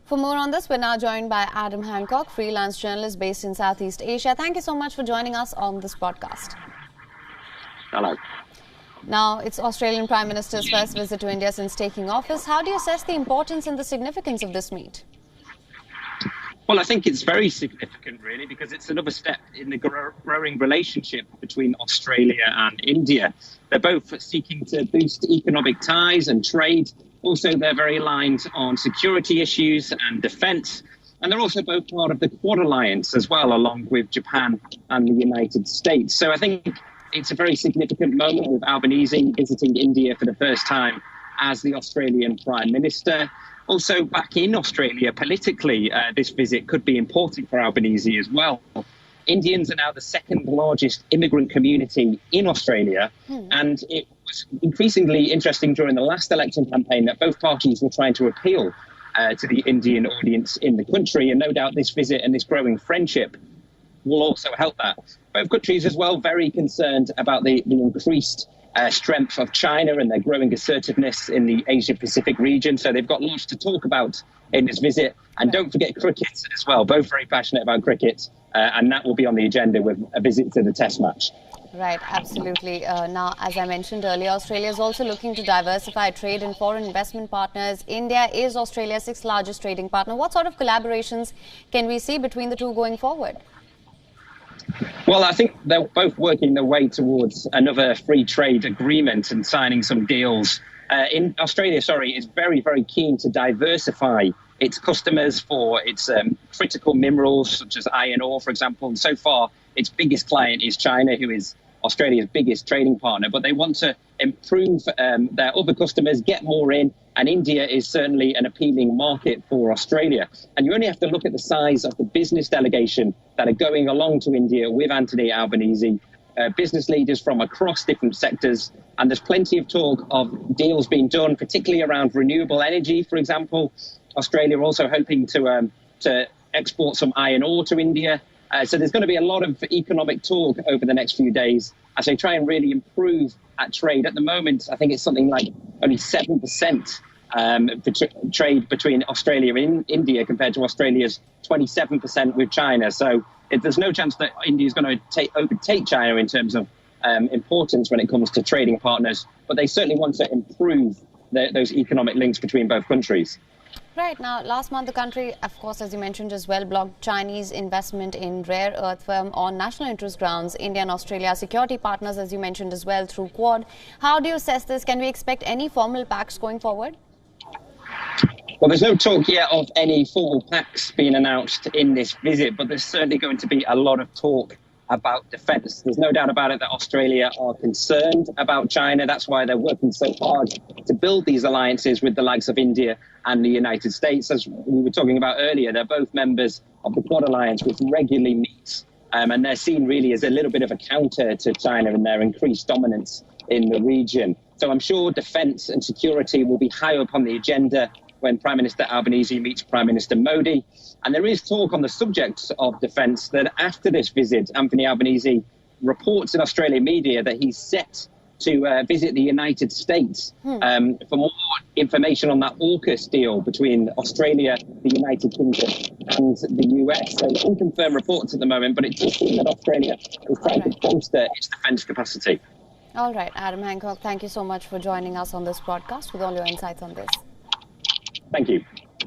For more on this, we're now joined by Adam Hancock, freelance journalist based in Southeast Asia. Thank you so much for joining us on this podcast. Hello. Now, it's Australian Prime Minister's first visit to India since taking office. How do you assess the importance and the significance of this meet? Well, I think it's very significant, really, because it's another step in the growing relationship between Australia and India. They're both seeking to boost economic ties and trade. Also, they're very aligned on security issues and defence. And they're also both part of the Quad Alliance as well, along with Japan and the United States. So I think it's a very significant moment with Albanese visiting India for the first time as the Australian Prime Minister. Also, back in Australia, politically, this visit could be important for Albanese as well. Indians are now the second largest immigrant community in Australia. And it was increasingly interesting during the last election campaign that both parties were trying to appeal to the Indian audience in the country. And no doubt this visit and this growing friendship will also help that. Both countries as well very concerned about the increased strength of China and their growing assertiveness in the Asia-Pacific region. So they've got lots to talk about in this visit. And don't forget cricket as well. Both very passionate about cricket. And that will be on the agenda with a visit to the Test match. Right, absolutely. Now, as I mentioned earlier, Australia is also looking to diversify trade and foreign investment partners. India is Australia's sixth largest trading partner. What sort of collaborations can we see between the two going forward? Well, I think they're both working their way towards another free trade agreement and signing some deals. In Australia, is very, very keen to diversify its customers for its critical minerals, such as iron ore, for example. And so far, its biggest client is China, who is Australia's biggest trading partner. But they want to improve their other customers, get more in. And India is certainly an appealing market for Australia. And you only have to look at the size of the business delegation that are going along to India with Anthony Albanese, business leaders from across different sectors. And there's plenty of talk of deals being done, particularly around renewable energy, for example. Australia also hoping to export some iron ore to India. So there's going to be a lot of economic talk over the next few days as they try and really improve at trade. At the moment, I think it's something like only 7% trade between Australia and India compared to Australia's 27% with China. So there's no chance that India is going to overtake China in terms of importance when it comes to trading partners. But they certainly want to improve those economic links between both countries. Right. Now, last month, the country, of course, as you mentioned as well, blocked Chinese investment in rare earth firm on national interest grounds. India and Australia are security partners, as you mentioned as well, through Quad. How do you assess this? Can we expect any formal pacts going forward? Well, there's no talk yet of any formal pacts being announced in this visit, but there's certainly going to be a lot of talk about defence. There's no doubt about it that Australia are concerned about China. That's why they're working so hard to build these alliances with the likes of India and the United States. As we were talking about earlier, they're both members of the Quad Alliance, which regularly meets, and they're seen really as a little bit of a counter to China and their increased dominance in the region. So I'm sure defence and security will be high up on the agenda when Prime Minister Albanese meets Prime Minister Modi. And there is talk on the subject of defence that after this visit, Anthony Albanese reports in Australian media that he's set to visit the United States for more information on that AUKUS deal between Australia, the United Kingdom and the US. So unconfirmed reports at the moment, but it does seem that Australia is trying to bolster its defence capacity. All right, Adam Hancock, thank you so much for joining us on this broadcast with all your insights on this. Thank you.